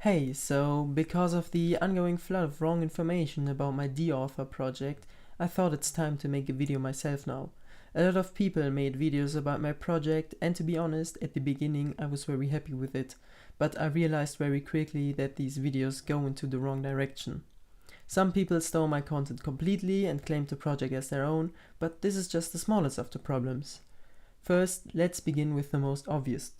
Hey, so because of the ongoing flood of wrong information about my D-Author project, I thought it's time to make a video myself now. A lot of people made videos about my project, and to be honest, at the beginning I was very happy with it, but I realized very quickly that these videos go into the wrong direction. Some people stole my content completely and claimed the project as their own, but this is just the smallest of the problems. First, let's begin with the most obvious: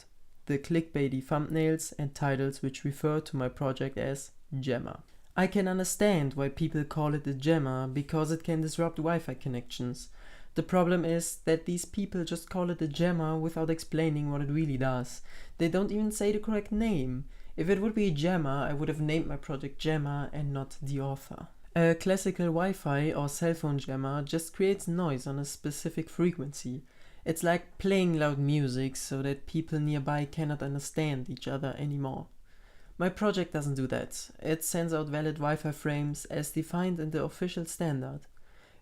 the clickbaity thumbnails and titles which refer to my project as Jammer. I can understand why people call it a jammer, because it can disrupt Wi-Fi connections. The problem is that these people just call it a jammer without explaining what it really does. They don't even say the correct name. If it would be a jammer, I would have named my project Jammer and not the author. A classical Wi-Fi or cell phone jammer just creates noise on a specific frequency. It's like playing loud music so that people nearby cannot understand each other anymore. My project doesn't do that. It sends out valid Wi-Fi frames as defined in the official standard.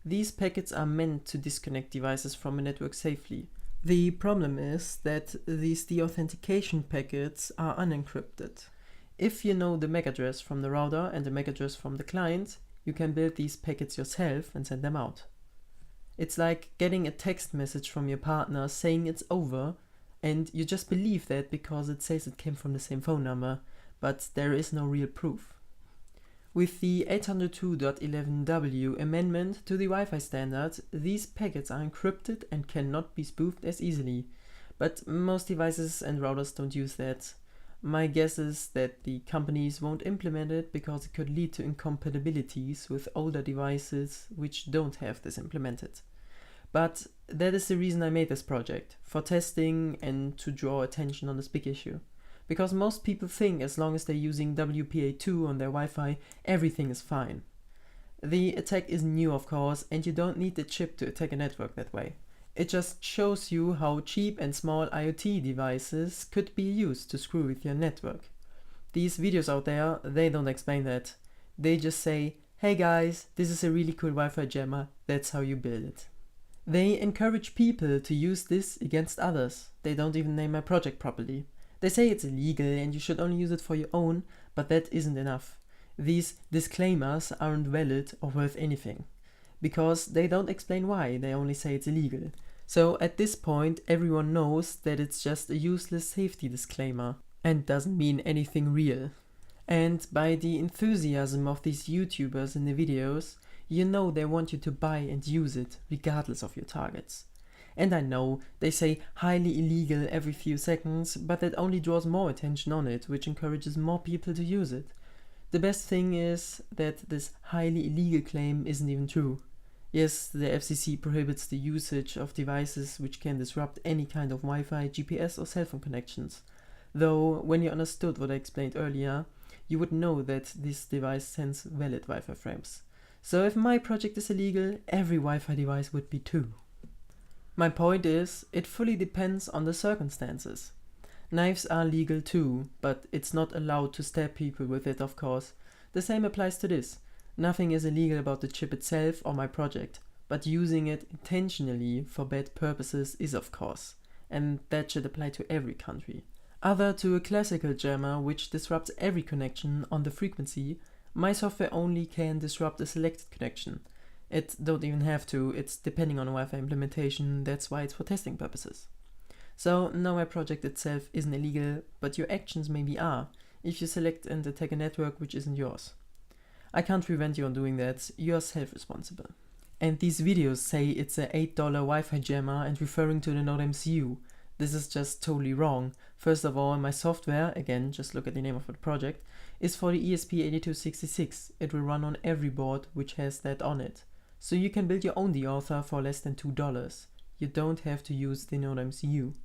These packets are meant to disconnect devices from a network safely. The problem is that these deauthentication packets are unencrypted. If you know the MAC address from the router and the MAC address from the client, you can build these packets yourself and send them out. It's like getting a text message from your partner saying it's over, and you just believe that because it says it came from the same phone number, but there is no real proof. With the 802.11w amendment to the Wi-Fi standard, these packets are encrypted and cannot be spoofed as easily, but most devices and routers don't use that. My guess is that the companies won't implement it because it could lead to incompatibilities with older devices which don't have this implemented. But that is the reason I made this project, for testing and to draw attention on this big issue. Because most people think as long as they're using WPA2 on their Wi-Fi, everything is fine. The attack is new, of course, and you don't need the chip to attack a network that way. It just shows you how cheap and small IoT devices could be used to screw with your network. These videos out there, they don't explain that. They just say, hey guys, this is a really cool Wi-Fi jammer, that's how you build it. They encourage people to use this against others. They don't even name my project properly. They say it's illegal and you should only use it for your own, but that isn't enough. These disclaimers aren't valid or worth anything, because they don't explain why, they only say it's illegal. So at this point everyone knows that it's just a useless safety disclaimer and doesn't mean anything real. And by the enthusiasm of these YouTubers in the videos, you know they want you to buy and use it regardless of your targets. And I know they say highly illegal every few seconds, but that only draws more attention on it, which encourages more people to use it. The best thing is that this highly illegal claim isn't even true. Yes, the FCC prohibits the usage of devices which can disrupt any kind of Wi-Fi, GPS or cell phone connections. Though, when you understood what I explained earlier, you would know that this device sends valid Wi-Fi frames. So if my project is illegal, every Wi-Fi device would be too. My point is, it fully depends on the circumstances. Knives are legal too, but it's not allowed to stab people with it, of course. The same applies to this. Nothing is illegal about the chip itself or my project, but using it intentionally for bad purposes is, of course, and that should apply to every country. Other to a classical jammer which disrupts every connection on the frequency, my software only can disrupt a selected connection. It don't even have to, it's depending on Wi-Fi implementation, that's why it's for testing purposes. So no, my project itself isn't illegal, but your actions maybe are, if you select and attack a network which isn't yours. I can't prevent you on doing that, you are self-responsible. And these videos say it's a $8 Wi-Fi jammer and referring to the Node MCU. This is just totally wrong. First of all, my software, again, just look at the name of the project, is for the ESP8266. It will run on every board which has that on it. So you can build your own D-Author for less than $2. You don't have to use the Node MCU.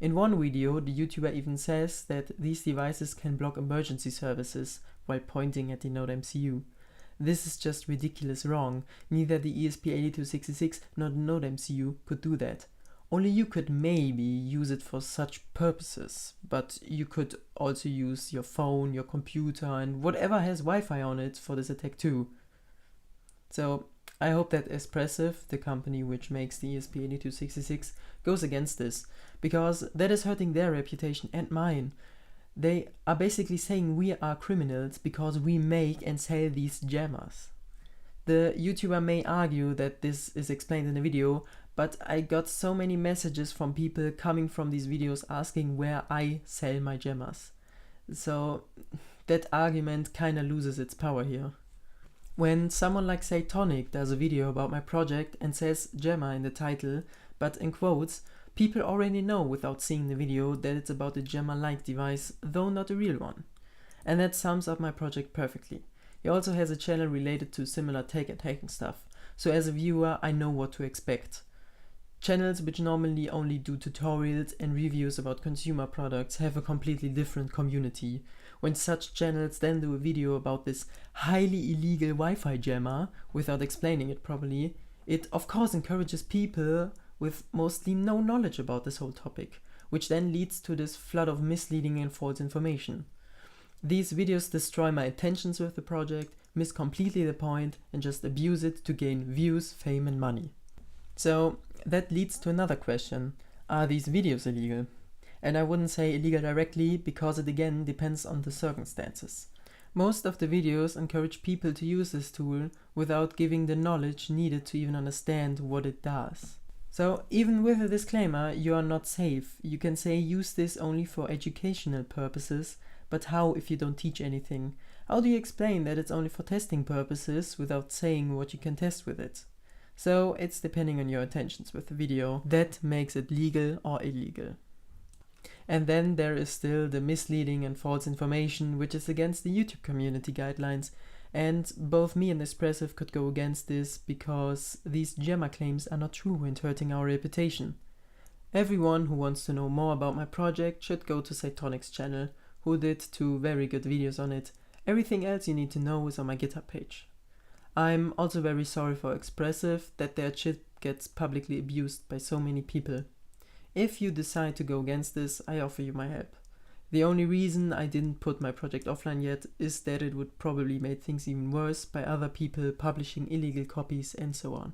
In one video, the YouTuber even says that these devices can block emergency services while pointing at the Node MCU. This is just ridiculous wrong. Neither the ESP8266 nor the Node MCU could do that. Only you could maybe use it for such purposes, but you could also use your phone, your computer and whatever has Wi-Fi on it for this attack too. So I hope that Espressive, the company which makes the ESP8266, goes against this, because that is hurting their reputation and mine. They are basically saying we are criminals because we make and sell these jammers. The YouTuber may argue that this is explained in the video, but I got so many messages from people coming from these videos asking where I sell my jammers. So that argument kinda loses its power here. When someone like Satonic does a video about my project and says jammer in the title, but in quotes, people already know without seeing the video that it's about a jammer-like device, though not a real one. And that sums up my project perfectly. He also has a channel related to similar tech and hacking stuff, so as a viewer I know what to expect. Channels which normally only do tutorials and reviews about consumer products have a completely different community. When such channels then do a video about this highly illegal Wi-Fi jammer without explaining it properly, it of course encourages people with mostly no knowledge about this whole topic, which then leads to this flood of misleading and false information. These videos destroy my intentions with the project, miss completely the point, and just abuse it to gain views, fame and money. So that leads to another question: are these videos illegal? And I wouldn't say illegal directly, because it again depends on the circumstances. Most of the videos encourage people to use this tool without giving the knowledge needed to even understand what it does. So even with a disclaimer, you are not safe. You can say use this only for educational purposes, but how if you don't teach anything? How do you explain that it's only for testing purposes without saying what you can test with it? So it's depending on your intentions with the video that makes it legal or illegal. And then there is still the misleading and false information, which is against the YouTube community guidelines, and both me and Espressive could go against this because these jammer claims are not true and hurting our reputation. Everyone who wants to know more about my project should go to Satonic's channel, who did 2 very good videos on it. Everything else you need to know is on my GitHub page. I'm also very sorry for Espressive that their shit gets publicly abused by so many people. If you decide to go against this, I offer you my help. The only reason I didn't put my project offline yet is that it would probably make things even worse by other people publishing illegal copies and so on.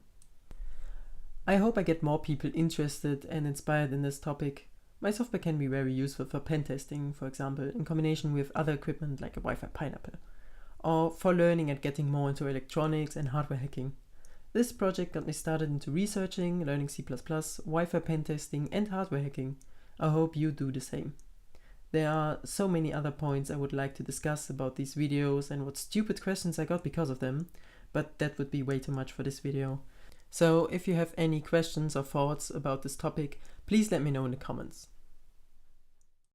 I hope I get more people interested and inspired in this topic. My software can be very useful for pen testing, for example, in combination with other equipment like a Wi-Fi pineapple, or for learning and getting more into electronics and hardware hacking. This project got me started into researching, learning C++, Wi-Fi pen testing and hardware hacking. I hope you do the same. There are so many other points I would like to discuss about these videos and what stupid questions I got because of them, but that would be way too much for this video. So if you have any questions or thoughts about this topic, please let me know in the comments.